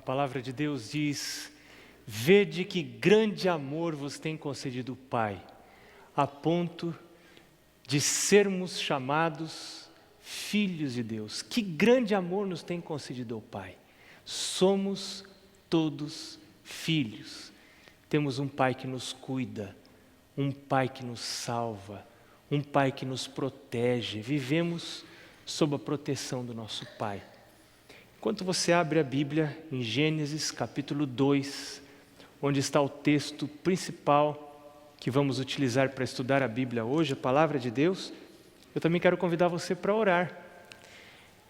palavra de Deus diz: vede que grande amor vos tem concedido o Pai, a ponto de sermos chamados filhos de Deus. Que grande amor nos tem concedido o Pai. Somos todos filhos. Temos um Pai que nos cuida, um Pai que nos salva, um Pai que nos protege. Vivemos sob a proteção do nosso Pai. Enquanto você abre a Bíblia em Gênesis capítulo 2, onde está o texto principal que vamos utilizar para estudar a Bíblia hoje, a Palavra de Deus, eu também quero convidar você para orar.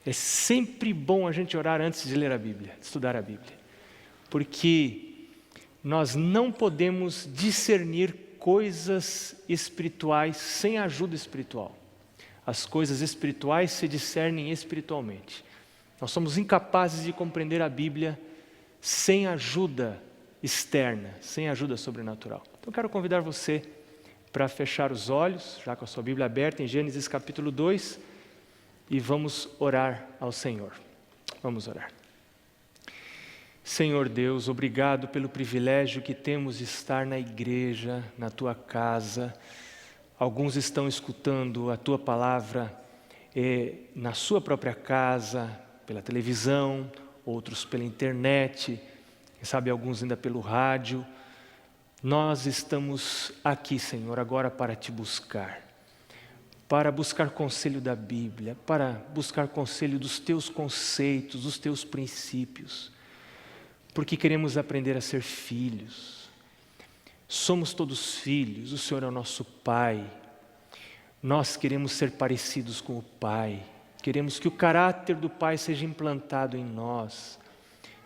É sempre bom a gente orar antes de ler a Bíblia, de estudar a Bíblia, porque nós não podemos discernir coisas espirituais sem ajuda espiritual. As coisas espirituais se discernem espiritualmente. Nós somos incapazes de compreender a Bíblia sem ajuda externa, sem ajuda sobrenatural. Então eu quero convidar você para fechar os olhos, já com a sua Bíblia aberta em Gênesis capítulo 2, e vamos orar ao Senhor. Vamos orar. Senhor Deus, obrigado pelo privilégio que temos de estar na igreja, na Tua casa. Alguns estão escutando a Tua palavra na sua própria casa, pela televisão, outros pela internet, quem sabe alguns ainda pelo rádio. Nós estamos aqui, Senhor, agora para Te buscar conselho da Bíblia, para buscar conselho dos Teus conceitos, dos Teus princípios, porque queremos aprender a ser filhos. Somos todos filhos, o Senhor é o nosso Pai. Nós queremos ser parecidos com o Pai. Queremos que o caráter do Pai seja implantado em nós.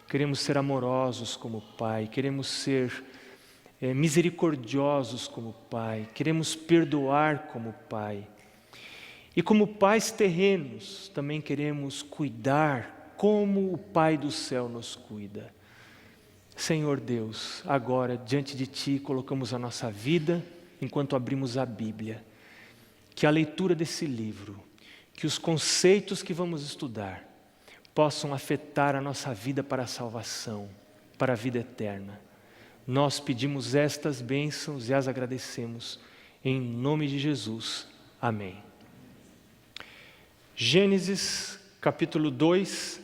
Queremos ser amorosos como o Pai. Queremos ser misericordiosos como o Pai. Queremos perdoar como o Pai. E como pais terrenos, também queremos cuidar como o Pai do céu nos cuida. Senhor Deus, agora diante de Ti colocamos a nossa vida enquanto abrimos a Bíblia. Que a leitura desse livro, que os conceitos que vamos estudar possam afetar a nossa vida para a salvação, para a vida eterna. Nós pedimos estas bênçãos e as agradecemos em nome de Jesus. Amém. Gênesis capítulo 2,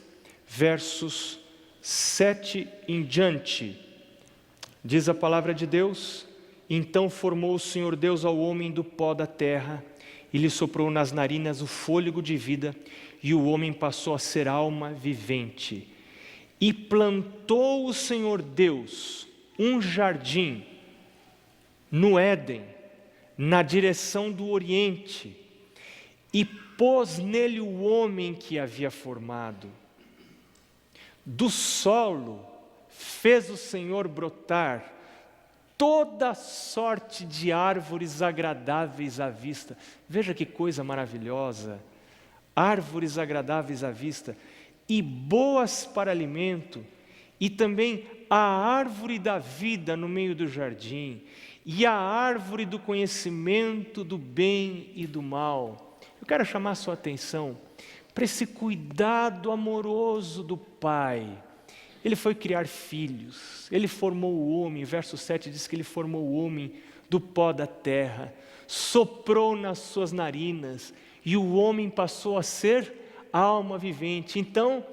versos 7 em diante. Diz a palavra de Deus: então formou o Senhor Deus ao homem do pó da terra, e lhe soprou nas narinas o fôlego de vida, e o homem passou a ser alma vivente. E plantou o Senhor Deus um jardim no Éden, na direção do Oriente, e pôs nele o homem que havia formado. Do solo fez o Senhor brotar toda sorte de árvores agradáveis à vista. Veja que coisa maravilhosa! Árvores agradáveis à vista e boas para alimento, e também a árvore da vida no meio do jardim, e a árvore do conhecimento do bem e do mal. Eu quero chamar a sua atenção para esse cuidado amoroso do Pai. Ele foi criar filhos, Ele formou o homem, verso 7 diz que Ele formou o homem do pó da terra, soprou nas suas narinas, e o homem passou a ser alma vivente. Então,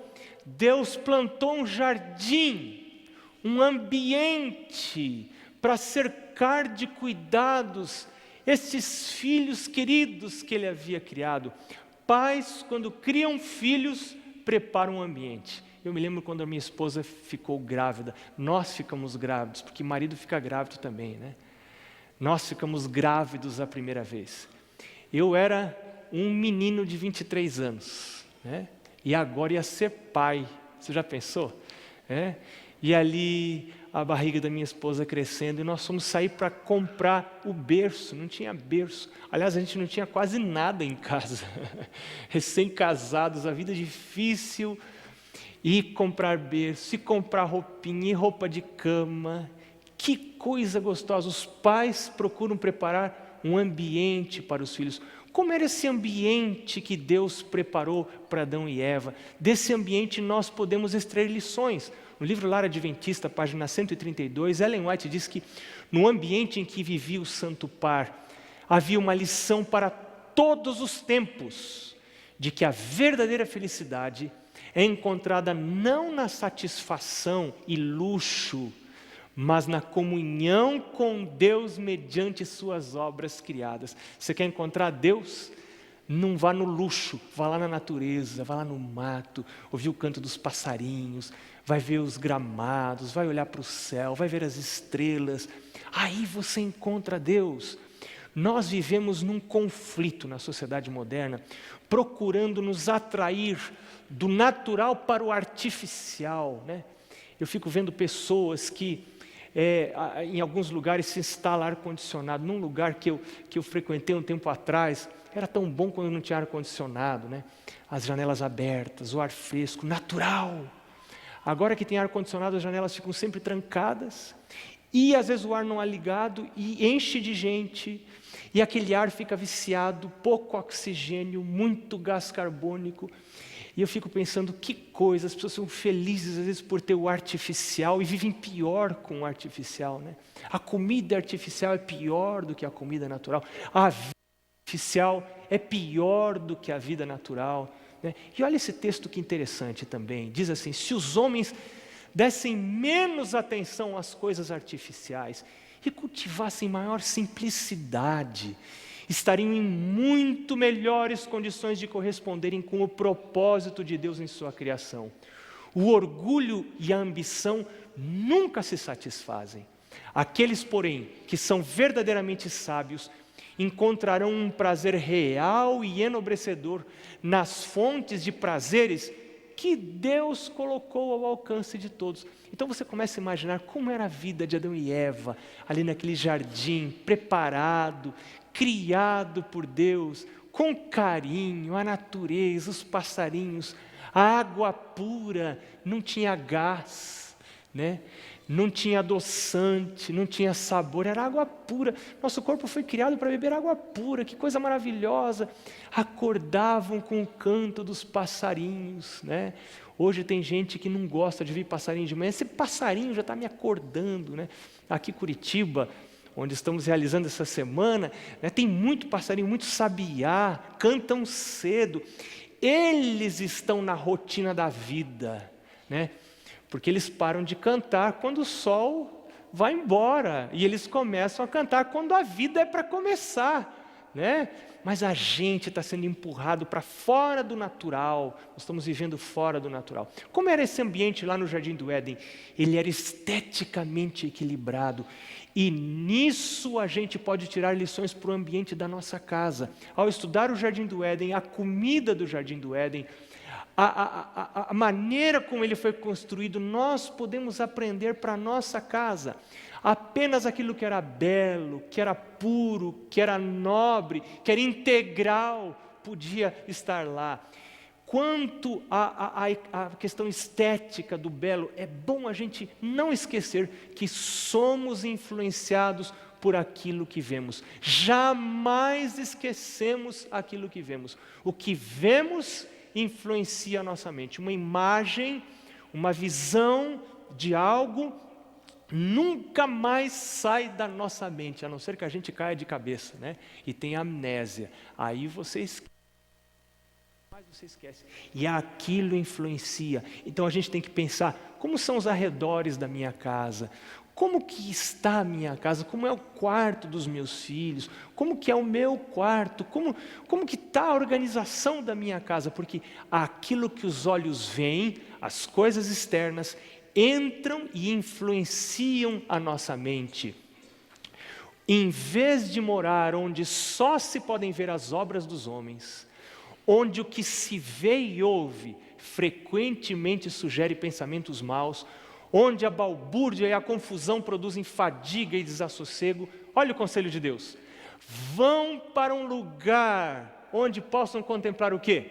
Deus plantou um jardim, um ambiente para cercar de cuidados esses filhos queridos que Ele havia criado. Pais, quando criam filhos, preparam um ambiente. Eu me lembro quando a minha esposa ficou grávida. Nós ficamos grávidos, porque marido fica grávido também, né? Nós ficamos grávidos a primeira vez. Eu era um menino de 23 anos, né? E agora ia ser pai. Você já pensou? E ali a barriga da minha esposa crescendo, e nós fomos sair para comprar o berço. Não tinha berço. Aliás, a gente não tinha quase nada em casa. Recém-casados, a vida difícil. E comprar berço, e comprar roupinha, e roupa de cama. Que coisa gostosa! Os pais procuram preparar um ambiente para os filhos. Como era esse ambiente que Deus preparou para Adão e Eva? Desse ambiente nós podemos extrair lições. No livro Lar Adventista, página 132, Ellen White diz que no ambiente em que vivia o santo par, havia uma lição para todos os tempos, de que a verdadeira felicidade é encontrada não na satisfação e luxo, mas na comunhão com Deus mediante suas obras criadas. Você quer encontrar Deus? Não vá no luxo, vá lá na natureza, vá lá no mato, ouvir o canto dos passarinhos, vai ver os gramados, vai olhar para o céu, vai ver as estrelas. Aí você encontra Deus. Nós vivemos num conflito na sociedade moderna, procurando nos atrair do natural para o artificial, né? Eu fico vendo pessoas que em alguns lugares se instala ar-condicionado. Num lugar que eu frequentei um tempo atrás, era tão bom quando não tinha ar-condicionado, né? As janelas abertas, o ar fresco, natural. Agora que tem ar-condicionado, as janelas ficam sempre trancadas, e às vezes o ar não é ligado, e enche de gente, e aquele ar fica viciado, pouco oxigênio, muito gás carbônico. E eu fico pensando, que coisa, as pessoas são felizes às vezes por ter o artificial e vivem pior com o artificial, né? A comida artificial é pior do que a comida natural. A vida artificial é pior do que a vida natural, né? E olha esse texto que interessante também. Diz assim: se os homens dessem menos atenção às coisas artificiais e cultivassem maior simplicidade, estariam em muito melhores condições de corresponderem com o propósito de Deus em sua criação. O orgulho e a ambição nunca se satisfazem. Aqueles, porém, que são verdadeiramente sábios, encontrarão um prazer real e enobrecedor nas fontes de prazeres que Deus colocou ao alcance de todos. Então você começa a imaginar como era a vida de Adão e Eva, ali naquele jardim, preparado, criado por Deus, com carinho, a natureza, os passarinhos, a água pura, não tinha gás, né? Não tinha adoçante, não tinha sabor, era água pura. Nosso corpo foi criado para beber água pura, que coisa maravilhosa. Acordavam com o canto dos passarinhos, né? Hoje tem gente que não gosta de ver passarinho de manhã. Esse passarinho já está me acordando, né? Aqui em Curitiba, onde estamos realizando essa semana, né, tem muito passarinho, muito sabiá, cantam cedo. Eles estão na rotina da vida, né? Porque eles param de cantar quando o sol vai embora, e eles começam a cantar quando a vida é para começar, né? Mas a gente está sendo empurrado para fora do natural, nós estamos vivendo fora do natural. Como era esse ambiente lá no Jardim do Éden? Ele era esteticamente equilibrado, e nisso a gente pode tirar lições para o ambiente da nossa casa. Ao estudar o Jardim do Éden, a comida do Jardim do Éden, a maneira como ele foi construído, nós podemos aprender para a nossa casa. Apenas aquilo que era belo, que era puro, que era nobre, que era integral, podia estar lá. Quanto à questão estética do belo, é bom a gente não esquecer que somos influenciados por aquilo que vemos. Jamais esquecemos aquilo que vemos. O que vemos influencia a nossa mente. Uma imagem, uma visão de algo nunca mais sai da nossa mente, a não ser que a gente caia de cabeça, né? E tenha amnésia. Aí você esquece. Mas você esquece. E aquilo influencia. Então a gente tem que pensar, como são os arredores da minha casa? Como que está a minha casa? Como é o quarto dos meus filhos? Como que é o meu quarto? Como que está a organização da minha casa? Porque aquilo que os olhos veem, as coisas externas, entram e influenciam a nossa mente. Em vez de morar onde só se podem ver as obras dos homens, onde o que se vê e ouve frequentemente sugere pensamentos maus, onde a balbúrdia e a confusão produzem fadiga e desassossego, olha o conselho de Deus: vão para um lugar onde possam contemplar o quê?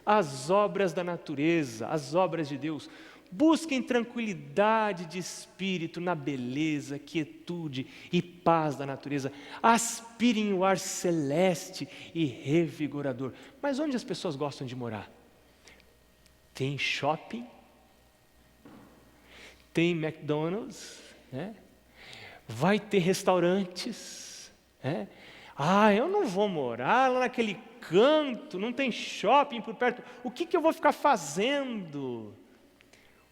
As obras da natureza, as obras de Deus. Busquem tranquilidade de espírito na beleza, quietude e paz da natureza. Aspirem o ar celeste e revigorador. Mas onde as pessoas gostam de morar? Tem shopping, tem McDonald's, né? Vai ter restaurantes, né? Eu não vou morar lá naquele canto, não tem shopping por perto. O que eu vou ficar fazendo?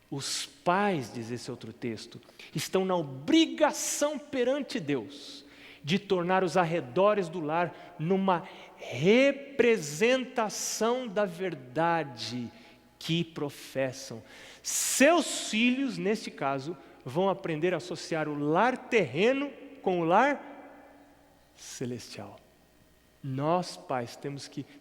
Os pais, diz esse outro texto, estão na obrigação perante Deus de tornar os arredores do lar numa representação da verdade que professam. Seus filhos, neste caso, vão aprender a associar o lar terreno com o lar celestial. Nós, pais,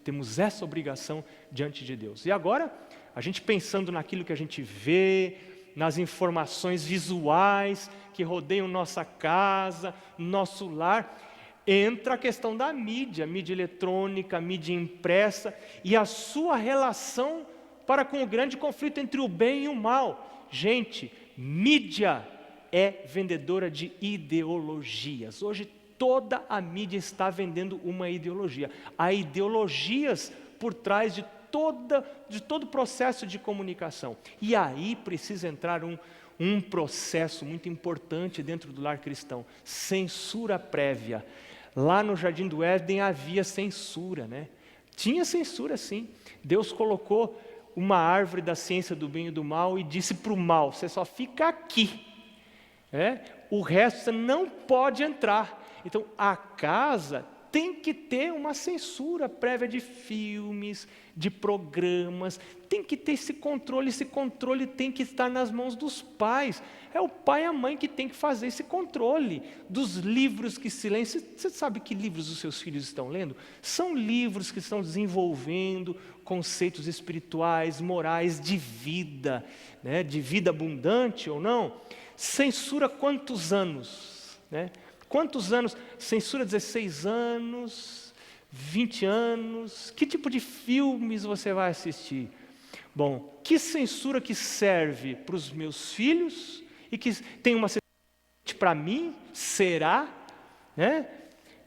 temos essa obrigação diante de Deus. E agora, a gente pensando naquilo que a gente vê, nas informações visuais que rodeiam nossa casa, nosso lar, entra a questão da mídia eletrônica, mídia impressa e a sua relação para com o grande conflito entre o bem e o mal. Gente, mídia é vendedora de ideologias. Hoje toda a mídia está vendendo uma ideologia. Há ideologias por trás de todo o processo de comunicação. E aí precisa entrar um processo muito importante dentro do lar cristão: censura prévia. Lá no Jardim do Éden havia censura, né? Tinha censura, sim. Deus colocou uma árvore da ciência do bem e do mal e disse para o mal: você só fica aqui, o resto você não pode entrar. Então a casa tem que ter uma censura prévia de filmes, de programas, tem que ter esse controle tem que estar nas mãos dos pais. É o pai e a mãe que tem que fazer esse controle dos livros que se leem. Você sabe que livros os seus filhos estão lendo? São livros que estão desenvolvendo conceitos espirituais, morais, de vida, né? De vida abundante ou não. Censura quantos anos, né? Quantos anos? Censura 16 anos, 20 anos. Que tipo de filmes você vai assistir? Bom, que censura que serve para os meus filhos e que tem uma censura para mim? Será?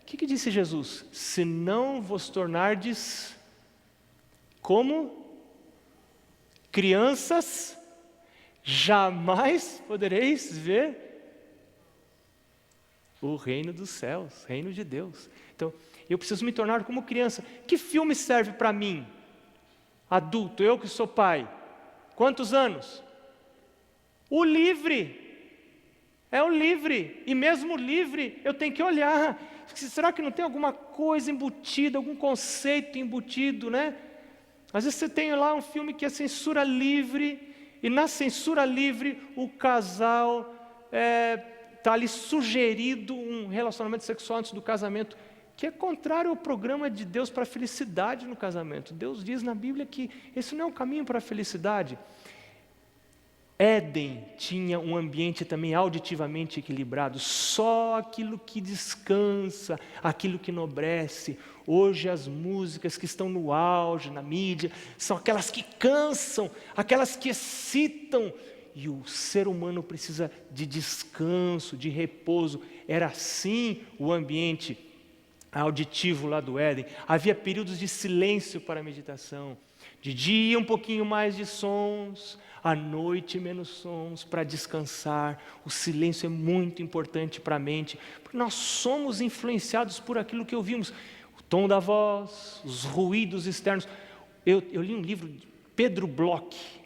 O que disse Jesus? Se não vos tornardes como crianças, jamais podereis ver o reino dos céus, reino de Deus. Então, eu preciso me tornar como criança. Que filme serve para mim, adulto, eu que sou pai? Quantos anos? O livre. É o livre. E mesmo livre, eu tenho que olhar. Será que não tem alguma coisa embutida, algum conceito embutido, né? Às vezes você tem lá um filme que é censura livre, e na censura livre o casal está ali sugerido um relacionamento sexual antes do casamento, que é contrário ao programa de Deus para a felicidade no casamento. Deus diz na Bíblia que esse não é um caminho para a felicidade. Éden tinha um ambiente também auditivamente equilibrado, só aquilo que descansa, aquilo que enobrece. Hoje as músicas que estão no auge, na mídia, são aquelas que cansam, aquelas que excitam, e o ser humano precisa de descanso, de repouso. Era assim o ambiente auditivo lá do Éden. Havia períodos de silêncio para a meditação, de dia um pouquinho mais de sons, à noite menos sons, para descansar. O silêncio é muito importante para a mente, porque nós somos influenciados por aquilo que ouvimos. O tom da voz, os ruídos externos. Eu li um livro de Pedro Bloch.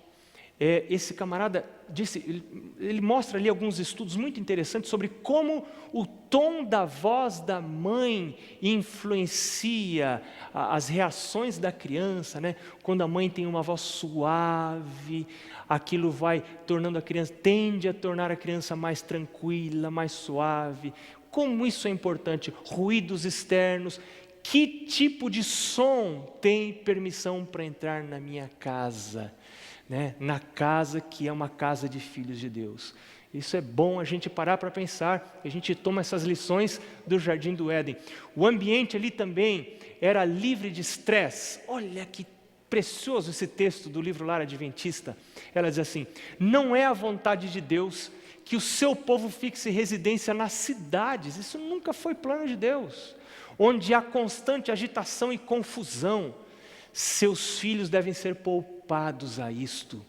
Esse camarada disse, ele mostra ali alguns estudos muito interessantes sobre como o tom da voz da mãe influencia as reações da criança, né? Quando a mãe tem uma voz suave, aquilo vai tornando tende a tornar a criança mais tranquila, mais suave. Como isso é importante? Ruídos externos. Que tipo de som tem permissão para entrar na minha casa? Né? Na casa que é uma casa de filhos de Deus. Isso é bom a gente parar para pensar. A gente toma essas lições do Jardim do Éden. O ambiente ali também era livre de estresse. Olha que precioso esse texto do livro Lar Adventista. Ela diz assim: não é a vontade de Deus que o seu povo fixe residência nas cidades. Isso nunca foi plano de Deus, onde há constante agitação e confusão. Seus filhos devem ser poupados a isto,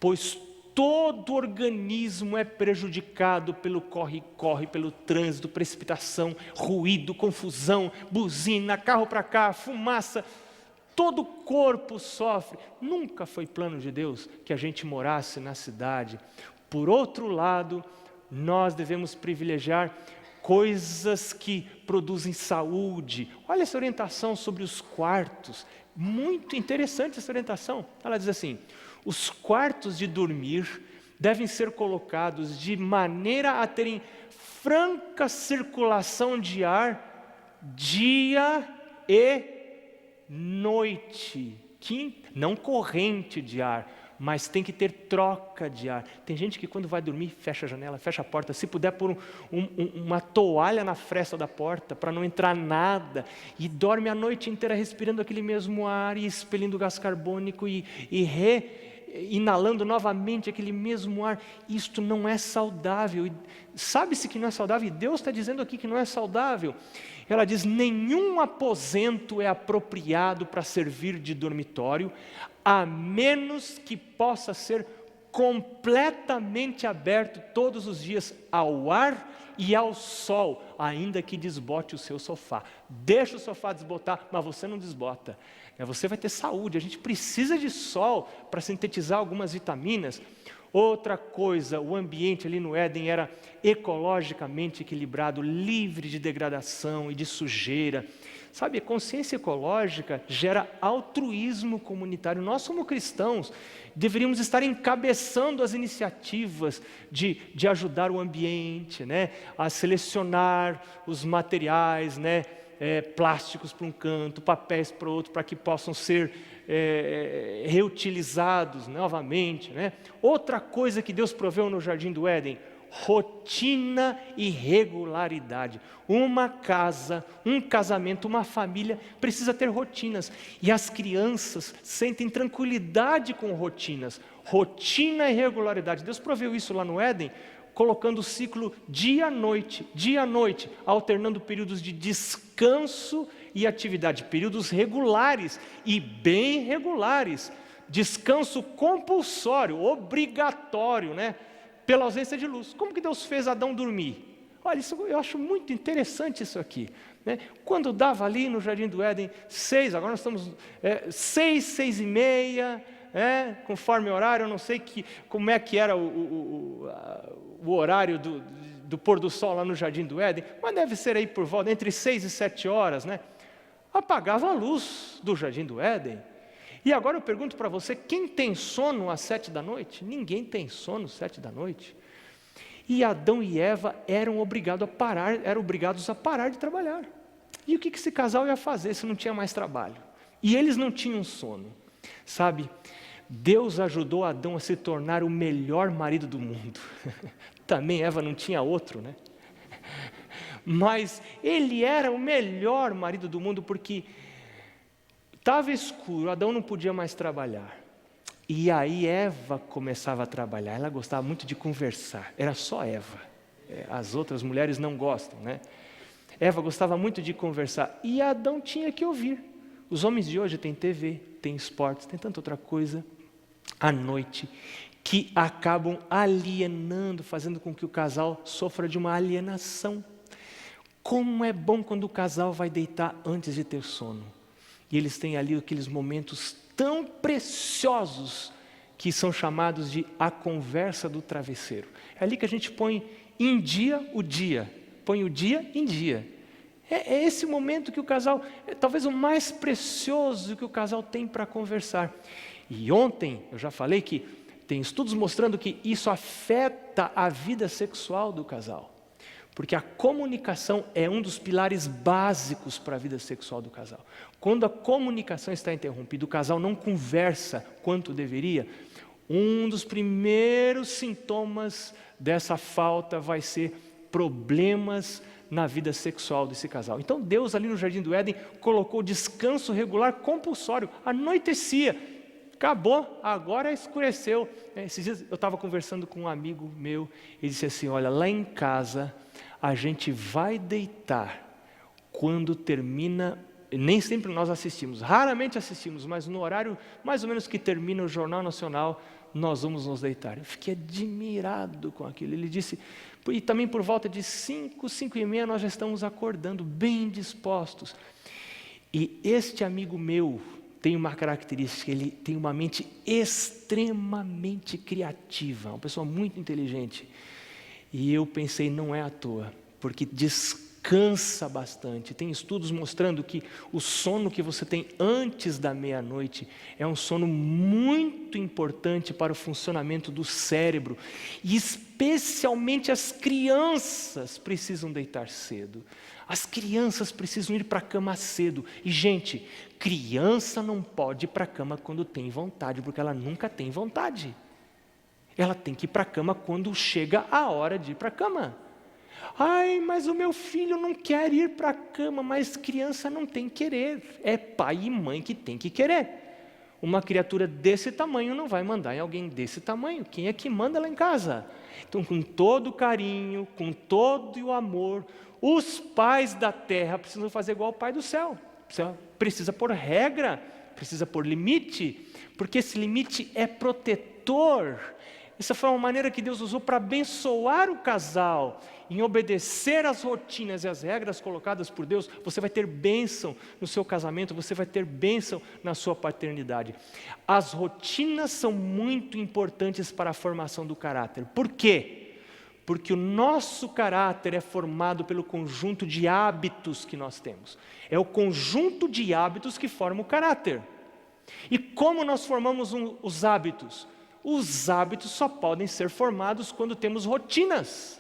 pois todo organismo é prejudicado pelo corre-corre, pelo trânsito, precipitação, ruído, confusão, buzina, carro para cá, fumaça. Todo o corpo sofre. Nunca foi plano de Deus que a gente morasse na cidade. Por outro lado, nós devemos privilegiar coisas que produzem saúde. Olha essa orientação sobre os quartos. Muito interessante essa orientação. Ela diz assim: os quartos de dormir devem ser colocados de maneira a terem franca circulação de ar, dia e noite. Não corrente de ar, mas tem que ter troca de ar. Tem gente que quando vai dormir fecha a janela, fecha a porta, se puder pôr uma toalha na fresta da porta para não entrar nada, e dorme a noite inteira respirando aquele mesmo ar e expelindo gás carbônico e inalando novamente aquele mesmo ar. Isto não é saudável, e sabe-se que não é saudável, e Deus está dizendo aqui que não é saudável. Ela diz: nenhum aposento é apropriado para servir de dormitório, a menos que possa ser completamente aberto todos os dias ao ar e ao sol, ainda que desbote o seu sofá. Deixa o sofá desbotar, mas você não desbota. Você vai ter saúde. A gente precisa de sol para sintetizar algumas vitaminas. Outra coisa, o ambiente ali no Éden era ecologicamente equilibrado, livre de degradação e de sujeira. Sabe, a consciência ecológica gera altruísmo comunitário. Nós, como cristãos, deveríamos estar encabeçando as iniciativas de ajudar o ambiente, né? A selecionar os materiais, né? Plásticos para um canto, papéis para o outro, para que possam ser reutilizados novamente, né? Outra coisa que Deus proveu no Jardim do Éden: rotina e regularidade. Uma casa, um casamento, uma família precisa ter rotinas, e as crianças sentem tranquilidade com rotinas. Rotina e regularidade. Deus proveu isso lá no Éden, colocando o ciclo dia a noite, alternando períodos de descanso e atividade, períodos regulares e bem regulares, descanso compulsório, obrigatório, né? Pela ausência de luz. Como que Deus fez Adão dormir? Olha, eu acho muito interessante isso aqui, né? Quando dava ali no Jardim do Éden, agora nós estamos 6:30, conforme o horário, eu não sei como é que era o horário do pôr do sol lá no Jardim do Éden, mas deve ser aí por volta, entre 6 e 7 horas, né? Apagava a luz do Jardim do Éden. E agora eu pergunto para você: quem tem sono às 7 da noite? Ninguém tem sono às 7 da noite. E Adão e Eva eram obrigados a parar de trabalhar. E o que esse casal ia fazer se não tinha mais trabalho? E eles não tinham sono. Sabe, Deus ajudou Adão a se tornar o melhor marido do mundo. Também Eva não tinha outro, né? Mas ele era o melhor marido do mundo, porque estava escuro, Adão não podia mais trabalhar. E aí Eva começava a trabalhar. Ela gostava muito de conversar. Era só Eva. As outras mulheres não gostam, né? Eva gostava muito de conversar. E Adão tinha que ouvir. Os homens de hoje têm TV, têm esportes, têm tanta outra coisa à noite, que acabam alienando, fazendo com que o casal sofra de uma alienação. Como é bom quando o casal vai deitar antes de ter sono. E eles têm ali aqueles momentos tão preciosos que são chamados de a conversa do travesseiro. É ali que a gente põe em dia o dia, põe o dia em dia. É esse momento que o casal, talvez o mais precioso que o casal tem para conversar. E ontem eu já falei que tem estudos mostrando que isso afeta a vida sexual do casal. Porque a comunicação é um dos pilares básicos para a vida sexual do casal. Quando a comunicação está interrompida, o casal não conversa quanto deveria, um dos primeiros sintomas dessa falta vai ser problemas na vida sexual desse casal. Então Deus ali no Jardim do Éden colocou descanso regular compulsório, anoitecia, acabou, agora escureceu. Esses dias eu estava conversando com um amigo meu, ele disse assim, olha, lá em casa a gente vai deitar quando termina, nem sempre nós assistimos, raramente assistimos, mas no horário mais ou menos que termina o Jornal Nacional, nós vamos nos deitar. Eu fiquei admirado com aquilo. Ele disse, e também por volta de 5h30 nós já estamos acordando, bem dispostos. E este amigo meu tem uma característica, ele tem uma mente extremamente criativa, uma pessoa muito inteligente. E eu pensei, não é à toa, porque descansa bastante. Tem estudos mostrando que o sono que você tem antes da meia-noite é um sono muito importante para o funcionamento do cérebro. E especialmente as crianças precisam deitar cedo. As crianças precisam ir para a cama cedo. E, gente, criança não pode ir para a cama quando tem vontade, porque ela nunca tem vontade. Ela tem que ir para a cama quando chega a hora de ir para a cama. Ai, mas o meu filho não quer ir para a cama, mas criança não tem querer. É pai e mãe que tem que querer. Uma criatura desse tamanho não vai mandar em alguém desse tamanho. Quem é que manda lá em casa? Então, com todo o carinho, com todo o amor, os pais da terra precisam fazer igual o pai do céu. Precisa pôr regra, precisa pôr limite, porque esse limite é protetor. Essa foi uma maneira que Deus usou para abençoar o casal, em obedecer às rotinas e às regras colocadas por Deus. Você vai ter bênção no seu casamento, você vai ter bênção na sua paternidade. As rotinas são muito importantes para a formação do caráter. Por quê? Porque o nosso caráter é formado pelo conjunto de hábitos que nós temos. É o conjunto de hábitos que forma o caráter. E como nós formamos os hábitos? Os hábitos só podem ser formados quando temos rotinas.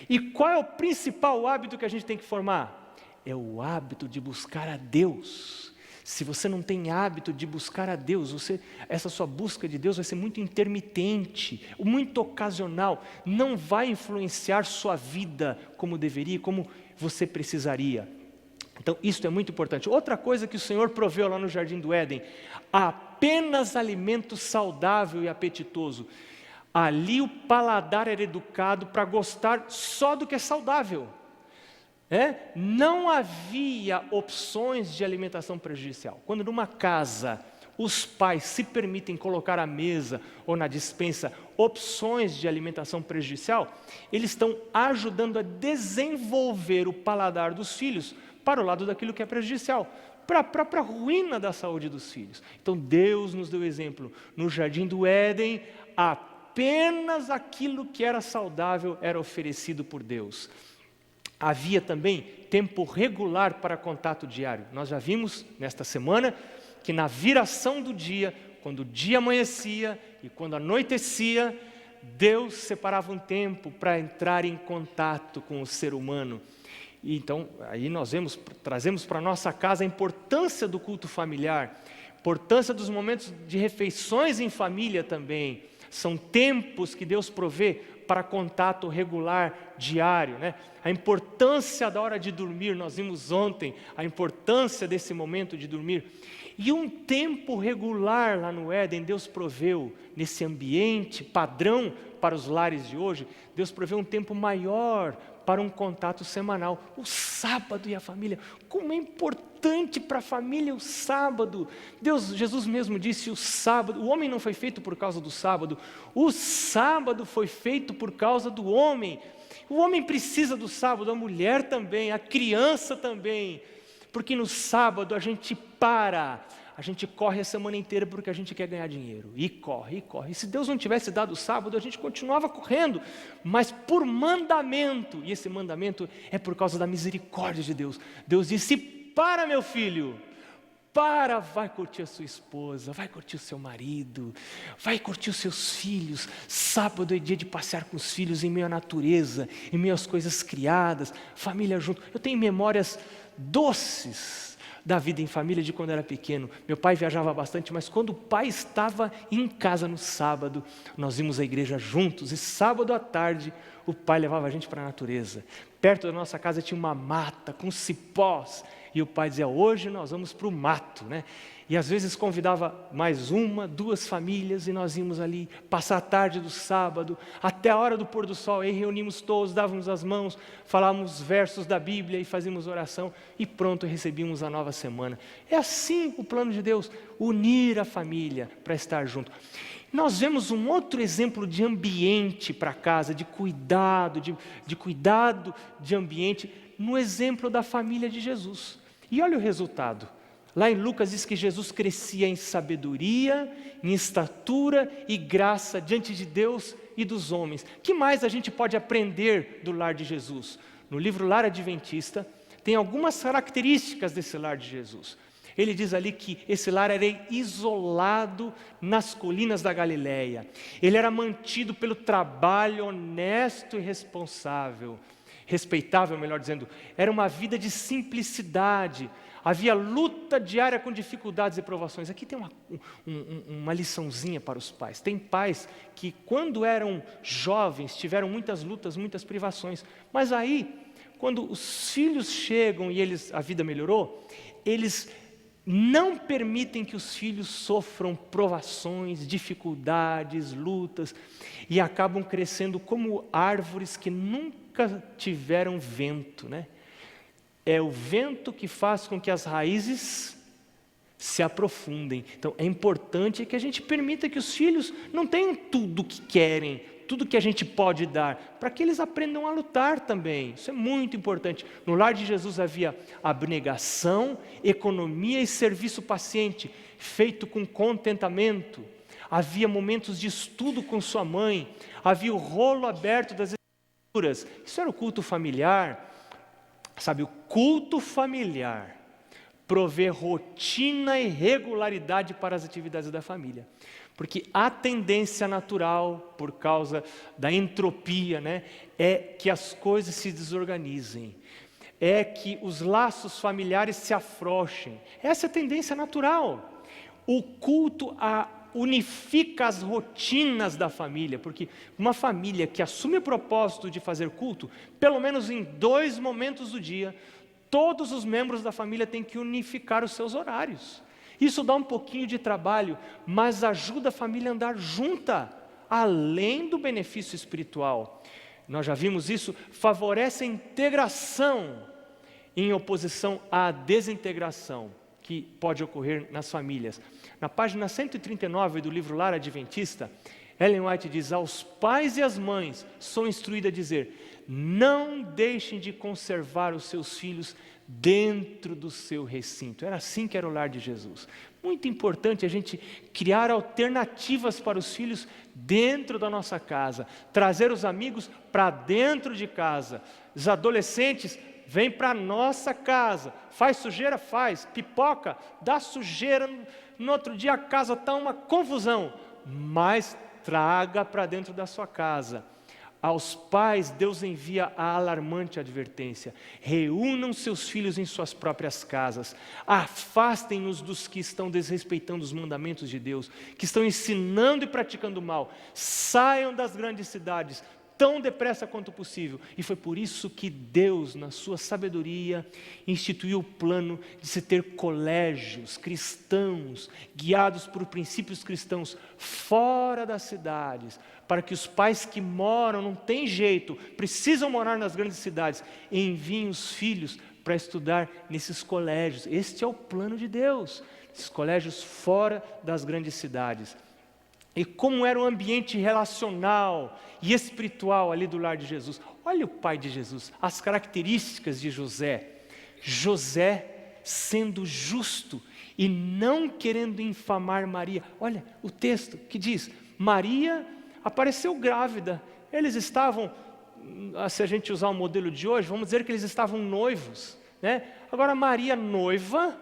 E qual é o principal hábito que a gente tem que formar? É o hábito de buscar a Deus. Se você não tem hábito de buscar a Deus, essa sua busca de Deus vai ser muito intermitente, muito ocasional, não vai influenciar sua vida como deveria, como você precisaria. Então, isso é muito importante. Outra coisa que o Senhor proveu lá no Jardim do Éden, apenas alimento saudável e apetitoso. Ali o paladar era educado para gostar só do que é saudável. Não havia opções de alimentação prejudicial. Quando numa casa os pais se permitem colocar à mesa ou na despensa opções de alimentação prejudicial, eles estão ajudando a desenvolver o paladar dos filhos para o lado daquilo que é prejudicial, para a própria ruína da saúde dos filhos. Então Deus nos deu exemplo. No Jardim do Éden, apenas aquilo que era saudável era oferecido por Deus. Havia também tempo regular para contato diário. Nós já vimos nesta semana que na viração do dia, quando o dia amanhecia e quando anoitecia, Deus separava um tempo para entrar em contato com o ser humano. E então, aí nós trazemos para a nossa casa a importância do culto familiar, importância dos momentos de refeições em família também. São tempos que Deus provê para contato regular diário, A importância da hora de dormir, nós vimos ontem a importância desse momento de dormir. E um tempo regular lá no Éden, Deus proveu nesse ambiente padrão para os lares de hoje, Deus proveu um tempo maior para um contato semanal, o sábado e a família. Como é importante para a família o sábado. Jesus mesmo disse, o sábado, o homem não foi feito por causa do sábado, o sábado foi feito por causa do homem. O homem precisa do sábado, a mulher também, a criança também, porque no sábado a gente corre a semana inteira porque a gente quer ganhar dinheiro, e corre. E se Deus não tivesse dado o sábado, a gente continuava correndo, mas por mandamento, e esse mandamento é por causa da misericórdia de Deus. Deus disse, para meu filho, vai curtir a sua esposa, vai curtir o seu marido, vai curtir os seus filhos. Sábado é dia de passear com os filhos em meio à natureza, em meio às coisas criadas, família junto. Eu tenho memórias doces da vida em família de quando era pequeno. Meu pai viajava bastante, mas quando o pai estava em casa no sábado, nós íamos à igreja juntos, e sábado à tarde o pai levava a gente para a natureza. Perto da nossa casa tinha uma mata com cipós, e o pai dizia, hoje nós vamos para o mato, né? E às vezes convidava mais uma, duas famílias, e nós íamos ali passar a tarde do sábado, até a hora do pôr do sol, aí reunimos todos, dávamos as mãos, falávamos versos da Bíblia e fazíamos oração, e pronto, recebíamos a nova semana. É assim o plano de Deus, unir a família para estar junto. Nós vemos um outro exemplo de ambiente para casa, de cuidado de ambiente, no exemplo da família de Jesus. E olha o resultado. Lá em Lucas diz que Jesus crescia em sabedoria, em estatura e graça diante de Deus e dos homens. O que mais a gente pode aprender do lar de Jesus? No livro Lar Adventista, tem algumas características desse lar de Jesus. Ele diz ali que esse lar era isolado nas colinas da Galileia. Ele era mantido pelo trabalho honesto e respeitável, melhor dizendo. Era uma vida de simplicidade. Havia luta diária com dificuldades e provações. Aqui tem uma liçãozinha para os pais. Tem pais que, quando eram jovens, tiveram muitas lutas, muitas privações. Mas aí, quando os filhos chegam e a vida melhorou, eles não permitem que os filhos sofram provações, dificuldades, lutas, e acabam crescendo como árvores que nunca tiveram vento, né? É o vento que faz com que as raízes se aprofundem. Então, é importante que a gente permita que os filhos não tenham tudo o que querem, tudo que a gente pode dar, para que eles aprendam a lutar também. Isso é muito importante. No lar de Jesus havia abnegação, economia e serviço paciente, feito com contentamento. Havia momentos de estudo com sua mãe, havia o rolo aberto das Escrituras. Isso era o culto familiar. Sabe, o culto familiar provê rotina e regularidade para as atividades da família. Porque a tendência natural, por causa da entropia, né, é que as coisas se desorganizem, é que os laços familiares se afrouxem. Essa é a tendência natural. O culto unifica as rotinas da família, porque uma família que assume o propósito de fazer culto, pelo menos em 2 momentos do dia, todos os membros da família têm que unificar os seus horários. Isso dá um pouquinho de trabalho, mas ajuda a família a andar junta, além do benefício espiritual. Nós já vimos isso, favorece a integração em oposição à desintegração que pode ocorrer nas famílias. Na página 139 do livro Lar Adventista, Ellen White diz, aos pais e às mães sou instruída a dizer, não deixem de conservar os seus filhos dentro do seu recinto. Era assim que era o lar de Jesus. Muito importante a gente criar alternativas para os filhos dentro da nossa casa, trazer os amigos para dentro de casa. Os adolescentes, vem para a nossa casa, faz sujeira, faz, pipoca, dá sujeira, no outro dia a casa está uma confusão, mas traga para dentro da sua casa. Aos pais, Deus envia a alarmante advertência, reúnam seus filhos em suas próprias casas, afastem-nos dos que estão desrespeitando os mandamentos de Deus, que estão ensinando e praticando mal, saiam das grandes cidades, tão depressa quanto possível. E foi por isso que Deus, na sua sabedoria, instituiu o plano de se ter colégios cristãos, guiados por princípios cristãos, fora das cidades, para que os pais que moram, não tem jeito, precisam morar nas grandes cidades, enviem os filhos para estudar nesses colégios. Este é o plano de Deus, esses colégios fora das grandes cidades. E como era o ambiente relacional e espiritual ali do lar de Jesus. Olha o pai de Jesus, as características de José. José sendo justo e não querendo infamar Maria. Olha o texto que diz, Maria apareceu grávida. Eles estavam, se a gente usar o modelo de hoje, vamos dizer que eles estavam noivos, né? Agora Maria noiva,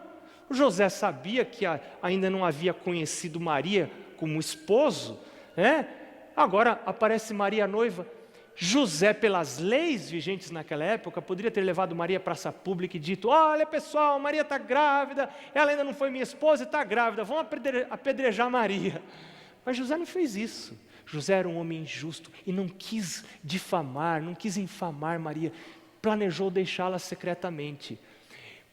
o José sabia que ainda não havia conhecido Maria como esposo, né? Agora aparece Maria noiva. José, pelas leis vigentes naquela época, poderia ter levado Maria à praça pública e dito: olha pessoal, Maria está grávida, ela ainda não foi minha esposa e está grávida, vamos apedrejar Maria. Mas José não fez isso. José era um homem justo e não quis difamar, não quis infamar Maria, planejou deixá-la secretamente.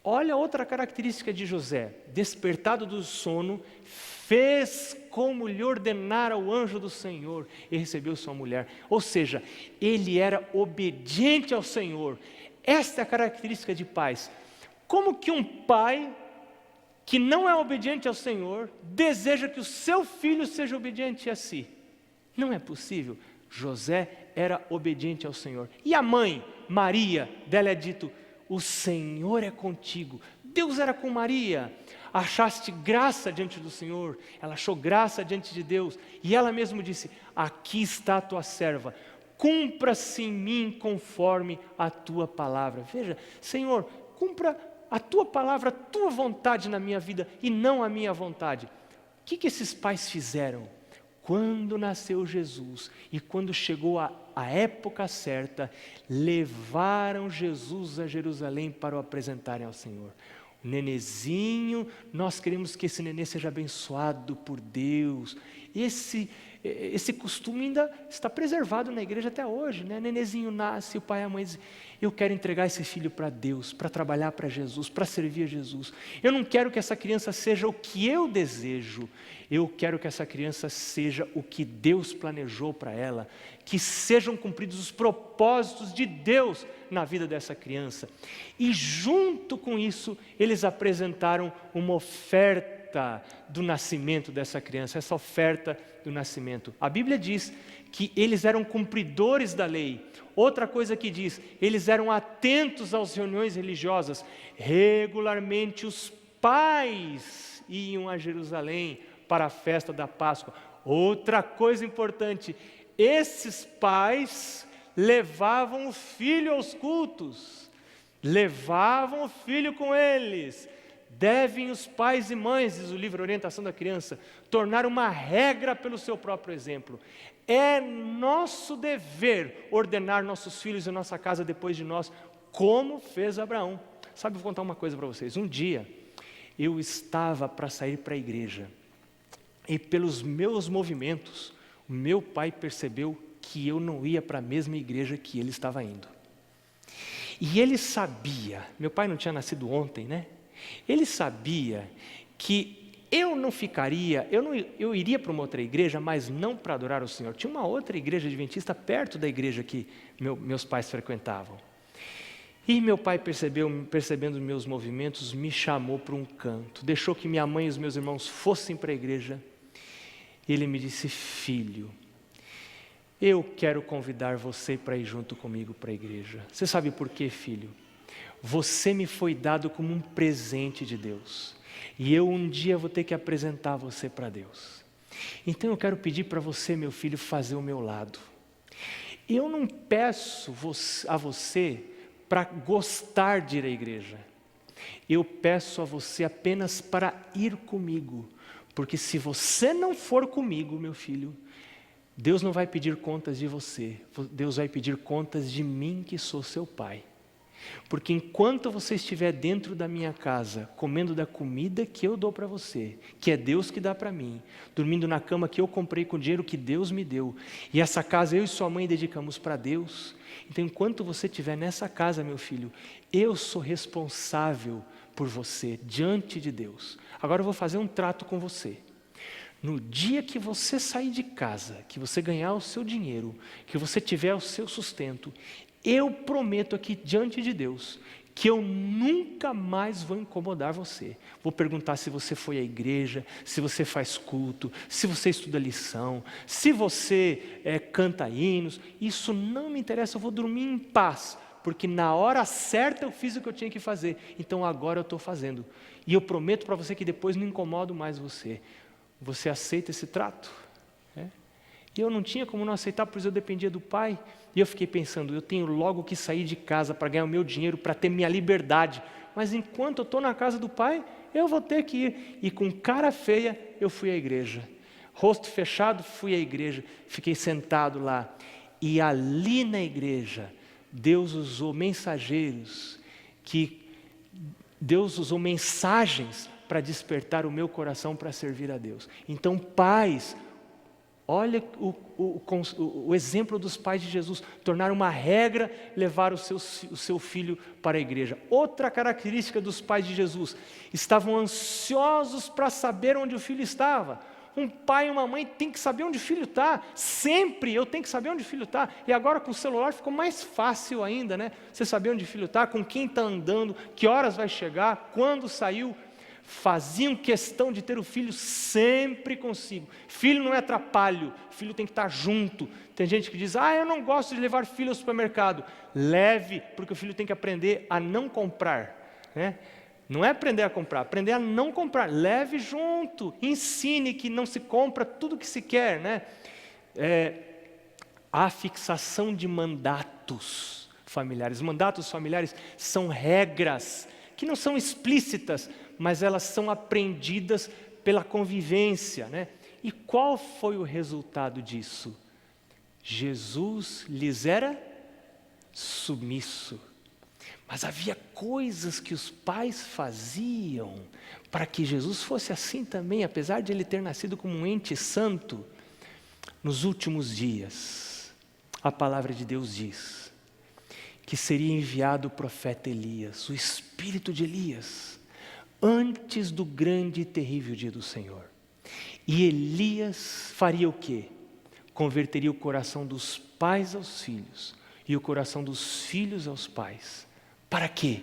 Olha outra característica de José: despertado do sono, fez como lhe ordenara o anjo do Senhor e recebeu sua mulher. Ou seja, ele era obediente ao Senhor. Esta é a característica de pais. Como que um pai que não é obediente ao Senhor deseja que o seu filho seja obediente a si? Não é possível. José era obediente ao Senhor. E a mãe, Maria, dela é dito: o Senhor é contigo. Deus era com Maria. Achaste graça diante do Senhor. Ela achou graça diante de Deus. E ela mesma disse: aqui está a tua serva. Cumpra-se em mim conforme a tua palavra. Veja, Senhor, cumpra a tua palavra, a tua vontade na minha vida e não a minha vontade. O que esses pais fizeram? Quando nasceu Jesus e quando chegou a época certa, levaram Jesus a Jerusalém para o apresentarem ao Senhor. O nenezinho, nós queremos que esse nenê seja abençoado por Deus. Esse costume ainda está preservado na igreja até hoje, né? Nenezinho nasce, o pai e a mãe dizem: eu quero entregar esse filho para Deus, para trabalhar para Jesus, para servir a Jesus. Eu não quero que essa criança seja o que eu desejo, eu quero que essa criança seja o que Deus planejou para ela, que sejam cumpridos os propósitos de Deus na vida dessa criança. E junto com isso, eles apresentaram uma oferta do nascimento dessa criança, essa oferta do nascimento. A Bíblia diz que eles eram cumpridores da lei. Outra coisa que diz, eles eram atentos às reuniões religiosas. Regularmente os pais iam a Jerusalém para a festa da Páscoa. Outra coisa importante, esses pais levavam o filho aos cultos, levavam o filho com eles. Devem os pais e mães, diz o livro Orientação da Criança, tornar uma regra pelo seu próprio exemplo. É nosso dever ordenar nossos filhos e nossa casa depois de nós, como fez Abraão. Sabe, vou contar uma coisa para vocês. Um dia, eu estava para sair para a igreja, e pelos meus movimentos, o meu pai percebeu que eu não ia para a mesma igreja que ele estava indo. E ele sabia, meu pai não tinha nascido ontem, né? Ele sabia que eu não ficaria, eu iria para uma outra igreja, mas não para adorar o Senhor. Tinha uma outra igreja adventista perto da igreja que meus pais frequentavam. E meu pai, percebendo meus movimentos, me chamou para um canto, deixou que minha mãe e os meus irmãos fossem para a igreja. Ele me disse: filho, eu quero convidar você para ir junto comigo para a igreja. Você sabe por quê, filho? Você me foi dado como um presente de Deus, e eu um dia vou ter que apresentar você para Deus. Então eu quero pedir para você, meu filho, fazer o meu lado. Eu não peço a você para gostar de ir à igreja. Eu peço a você apenas para ir comigo, porque se você não for comigo, meu filho, Deus não vai pedir contas de você, Deus vai pedir contas de mim, que sou seu pai. Porque enquanto você estiver dentro da minha casa, comendo da comida que eu dou para você, que é Deus que dá para mim, dormindo na cama que eu comprei com o dinheiro que Deus me deu, e essa casa eu e sua mãe dedicamos para Deus, então enquanto você estiver nessa casa, meu filho, eu sou responsável por você diante de Deus. Agora eu vou fazer um trato com você. No dia que você sair de casa, que você ganhar o seu dinheiro, que você tiver o seu sustento, eu prometo aqui diante de Deus que eu nunca mais vou incomodar você. Vou perguntar se você foi à igreja, se você faz culto, se você estuda lição, se você canta hinos. Isso não me interessa, eu vou dormir em paz, porque na hora certa eu fiz o que eu tinha que fazer. Então agora eu estou fazendo. E eu prometo para você que depois não incomodo mais você. Você aceita esse trato? E eu não tinha como não aceitar, pois eu dependia do pai. E eu fiquei pensando, eu tenho logo que sair de casa para ganhar o meu dinheiro, para ter minha liberdade. Mas enquanto eu estou na casa do pai, eu vou ter que ir. E com cara feia, eu fui à igreja. Rosto fechado, fui à igreja. Fiquei sentado lá. E ali na igreja, Deus usou mensageiros, Deus usou mensagens para despertar o meu coração para servir a Deus. Então, pais, olha o exemplo dos pais de Jesus, tornaram uma regra levar o seu filho para a igreja. Outra característica dos pais de Jesus, estavam ansiosos para saber onde o filho estava. Um pai e uma mãe tem que saber onde o filho está, sempre eu tenho que saber onde o filho está, e agora com o celular ficou mais fácil ainda, né? Você saber onde o filho está, com quem está andando, que horas vai chegar, quando saiu. Faziam questão de ter o filho sempre consigo. Filho não é atrapalho, filho tem que estar junto. Tem gente que diz, eu não gosto de levar filho ao supermercado. Leve, porque o filho tem que aprender a não comprar, né? Não é aprender a comprar, aprender a não comprar. Leve junto, ensine que não se compra tudo que se quer, né? A fixação de mandatos familiares. Mandatos familiares são regras que não são explícitas, mas elas são aprendidas pela convivência, né? E qual foi o resultado disso? Jesus lhes era submisso. Mas havia coisas que os pais faziam para que Jesus fosse assim também, apesar de ele ter nascido como um ente santo. Nos últimos dias, a palavra de Deus diz que seria enviado o profeta Elias, o espírito de Elias, antes do grande e terrível dia do Senhor. E Elias faria o quê? Converteria o coração dos pais aos filhos e o coração dos filhos aos pais. Para quê?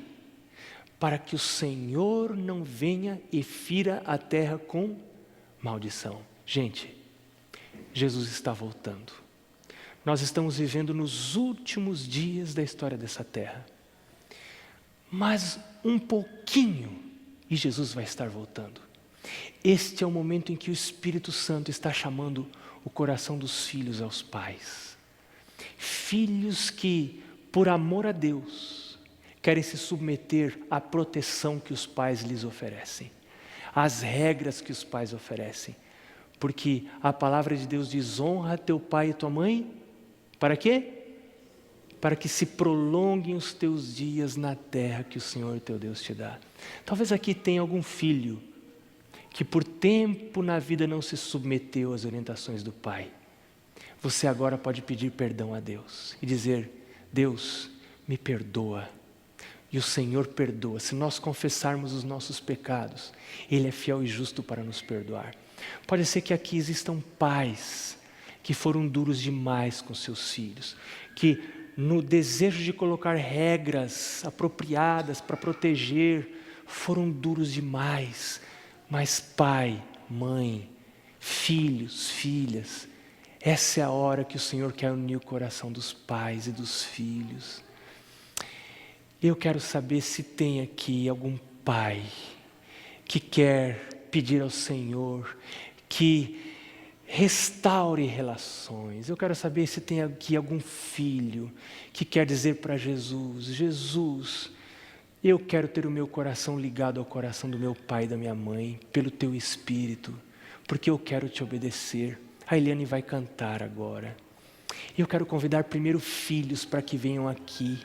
Para que o Senhor não venha e fira a terra com maldição. Gente, Jesus está voltando. Nós estamos vivendo nos últimos dias da história dessa terra. Mas um pouquinho e Jesus vai estar voltando. Este é o momento em que o Espírito Santo está chamando o coração dos filhos aos pais. Filhos que, por amor a Deus, querem se submeter à proteção que os pais lhes oferecem, às regras que os pais oferecem. Porque a palavra de Deus diz, honra teu pai e tua mãe, para quê? Para que se prolonguem os teus dias na terra que o Senhor teu Deus te dá. Talvez aqui tenha algum filho que por tempo na vida não se submeteu às orientações do pai. Você agora pode pedir perdão a Deus e dizer, Deus, me perdoa. E o Senhor perdoa. Se nós confessarmos os nossos pecados, Ele é fiel e justo para nos perdoar. Pode ser que aqui existam pais que foram duros demais com seus filhos, que no desejo de colocar regras apropriadas para proteger, foram duros demais. Mas pai, mãe, filhos, filhas, essa é a hora que o Senhor quer unir o coração dos pais e dos filhos. Eu quero saber se tem aqui algum pai que quer pedir ao Senhor que restaure relações. Eu quero saber se tem aqui algum filho que quer dizer para Jesus, Jesus, eu quero ter o meu coração ligado ao coração do meu pai e da minha mãe, pelo teu Espírito, porque eu quero te obedecer. A Eliane vai cantar agora. Eu quero convidar primeiro filhos para que venham aqui.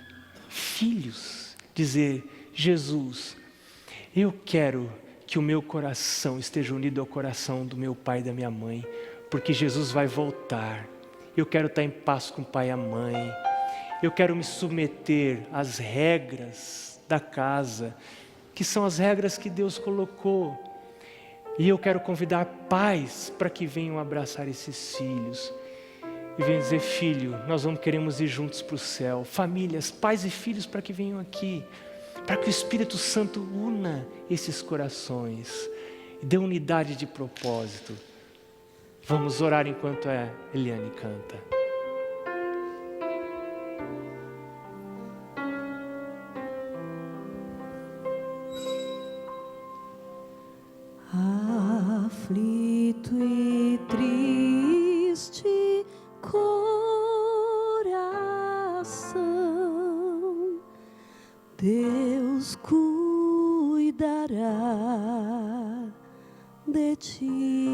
Filhos, dizer, Jesus, eu quero que o meu coração esteja unido ao coração do meu pai e da minha mãe, porque Jesus vai voltar. Eu quero estar em paz com o pai e a mãe. Eu quero me submeter às regras da casa, que são as regras que Deus colocou. E eu quero convidar pais para que venham abraçar esses filhos. E venham dizer, filho, nós queremos ir juntos para o céu. Famílias, pais e filhos para que venham aqui. Para que o Espírito Santo una esses corações. E dê unidade de propósito. Vamos orar enquanto a Eliane canta. Aflito e triste coração, Deus cuidará de ti,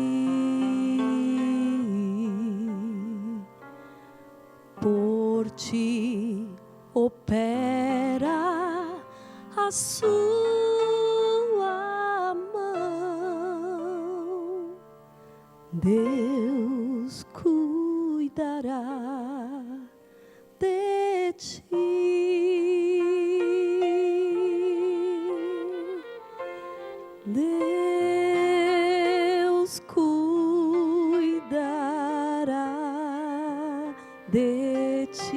por ti opera a sua mão. Deus cuidará de ti. Deus cuidará de ti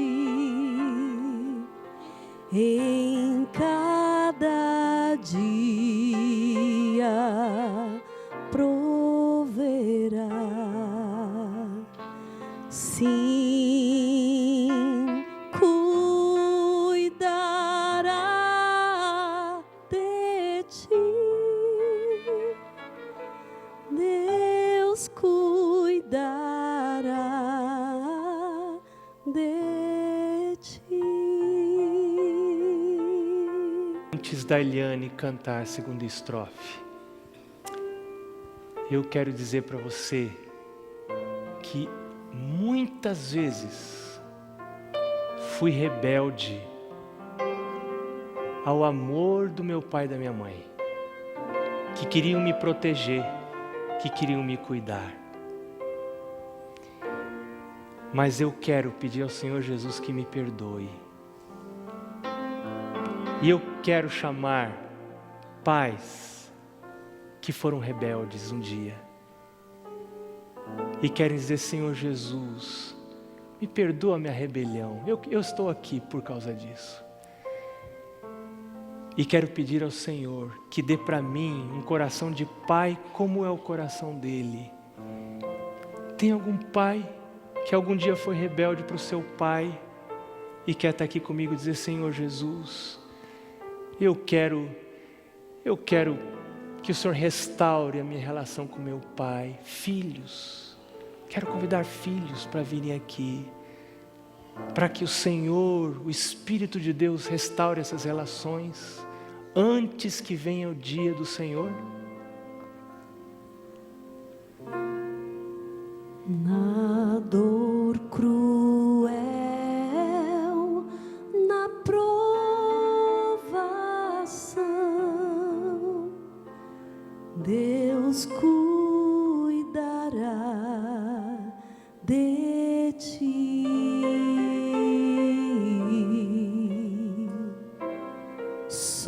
em cada dia proverá. Sim, cuidará de ti. Deus cuidará de ti. Antes da Eliane cantar a segunda estrofe, eu quero dizer para você que muitas vezes fui rebelde ao amor do meu pai e da minha mãe, que queriam me proteger, que queriam me cuidar. Mas eu quero pedir ao Senhor Jesus que me perdoe. E eu quero chamar pais que foram rebeldes um dia e querem dizer: Senhor Jesus, me perdoa a minha rebelião, eu estou aqui por causa disso. E quero pedir ao Senhor que dê para mim um coração de pai como é o coração dele. Tem algum pai que algum dia foi rebelde para o seu pai e quer estar aqui comigo e dizer: Senhor Jesus, eu quero que o Senhor restaure a minha relação com meu pai. Filhos, quero convidar filhos para virem aqui, para que o Senhor, o Espírito de Deus, restaure essas relações antes que venha o dia do Senhor. Na dor cruel, na provação, Deus cuidará de ti.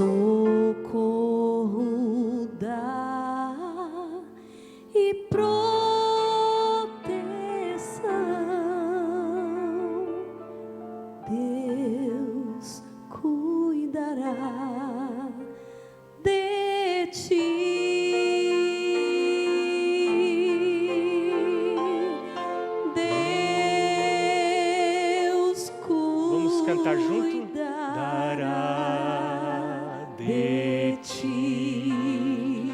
Socorro dá e Deus cuidará de ti. Deus cuidará. Vamos cantar junto? Dará de ti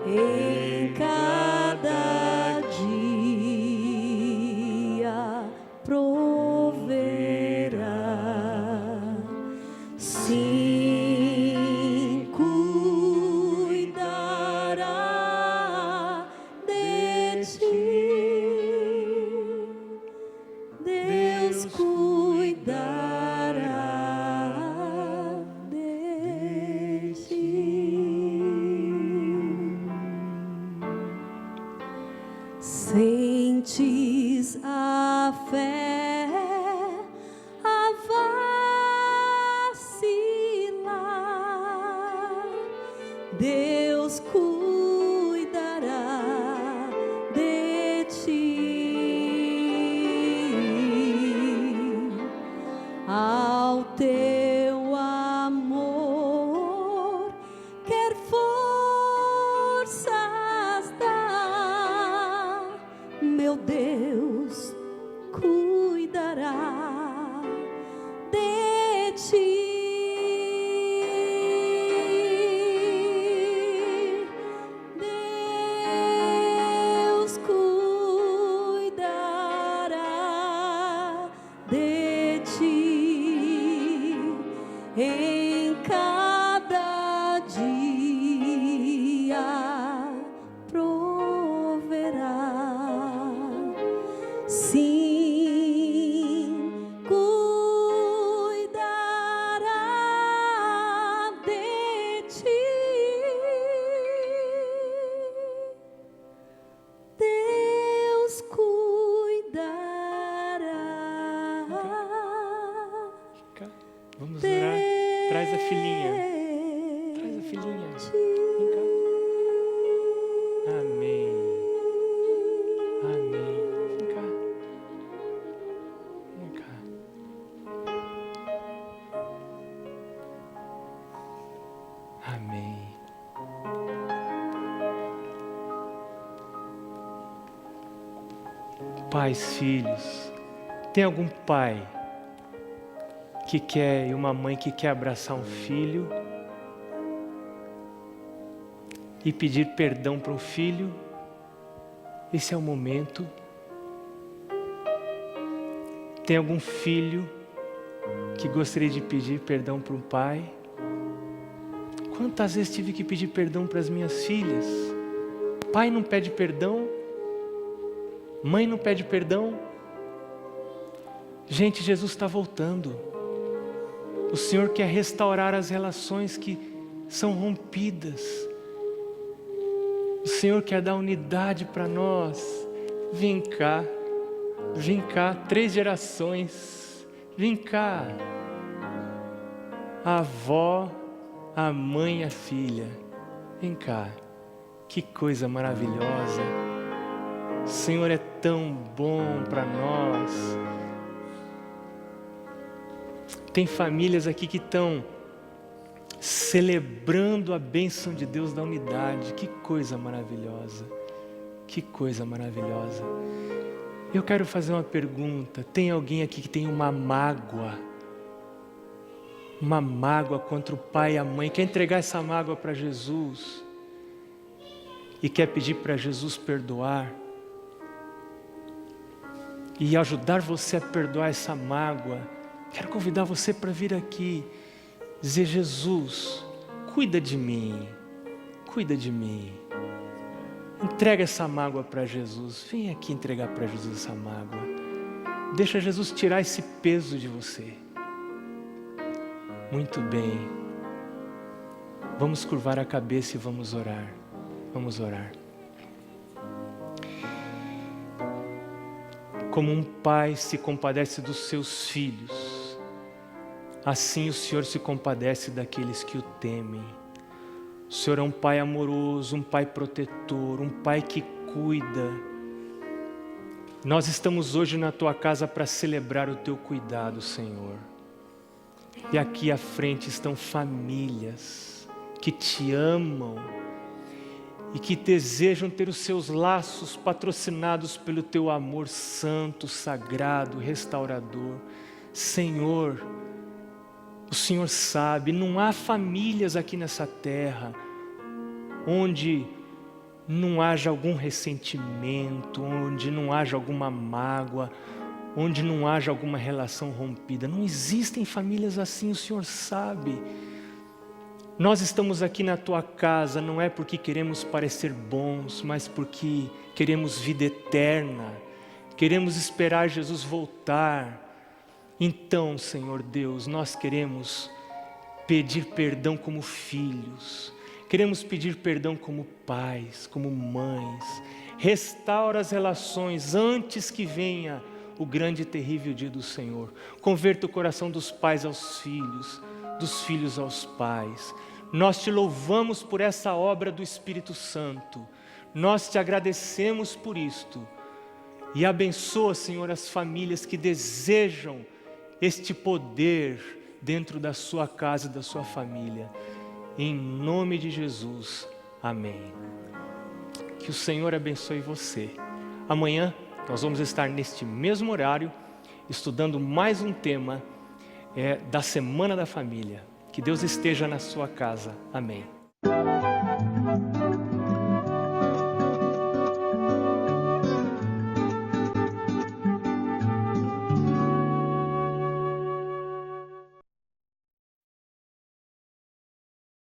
em cada dia proverá. Sim, cuidará de ti. Deus cuidará de ti. Sentes a fé a vacilar, Deus cuidará de ti. Ao teu amor quer forças dar, meu Deus cuidará de ti. Deus cuidará de ti em cada dia proverá. Sim, cuidará Vamos orar. Traz a filhinha. Traz a filhinha. Vem cá. Amém. Amém. Vem cá. Vem cá. Amém. Pais, filhos, tem algum pai que quer, e uma mãe que quer abraçar um filho e pedir perdão para um filho? Esse é o momento. Tem algum filho que gostaria de pedir perdão para um pai? Quantas vezes tive que pedir perdão para as minhas filhas? Pai não pede perdão? Mãe não pede perdão? Gente, Jesus está voltando. O Senhor quer restaurar as relações que são rompidas. O Senhor quer dar unidade para nós. Vem cá, 3 gerações. Vem cá. A avó, a mãe e a filha. Vem cá. Que coisa maravilhosa. O Senhor é tão bom para nós. Tem famílias aqui que estão celebrando a bênção de Deus da unidade. Que coisa maravilhosa. Que coisa maravilhosa. Eu quero fazer uma pergunta. Tem alguém aqui que tem uma mágoa? Uma mágoa contra o pai e a mãe? Quer entregar essa mágoa para Jesus? E quer pedir para Jesus perdoar? E ajudar você a perdoar essa mágoa? Quero convidar você para vir aqui, dizer: Jesus, cuida de mim, cuida de mim. Entrega essa mágoa para Jesus. Vem aqui entregar para Jesus essa mágoa. Deixa Jesus tirar esse peso de você. Muito bem. Vamos curvar a cabeça e vamos orar. Vamos orar. Como um pai se compadece dos seus filhos, assim o Senhor se compadece daqueles que o temem. O Senhor é um pai amoroso, um pai protetor, um pai que cuida. Nós estamos hoje na tua casa para celebrar o teu cuidado, Senhor. E aqui à frente estão famílias que te amam e que desejam ter os seus laços patrocinados pelo teu amor santo, sagrado, restaurador. Senhor, o Senhor sabe, não há famílias aqui nessa terra onde não haja algum ressentimento, onde não haja alguma mágoa, onde não haja alguma relação rompida. Não existem famílias assim, o Senhor sabe. Nós estamos aqui na tua casa não é porque queremos parecer bons, mas porque queremos vida eterna, queremos esperar Jesus voltar. Então, Senhor Deus, nós queremos pedir perdão como filhos, queremos pedir perdão como pais, como mães. Restaura as relações antes que venha o grande e terrível dia do Senhor. Converta o coração dos pais aos filhos, dos filhos aos pais. Nós te louvamos por essa obra do Espírito Santo. Nós te agradecemos por isto. E abençoa, Senhor, as famílias que desejam este poder dentro da sua casa e da sua família. Em nome de Jesus. Amém. Que o Senhor abençoe você. Amanhã nós vamos estar neste mesmo horário, estudando mais um tema da Semana da Família. Que Deus esteja na sua casa. Amém.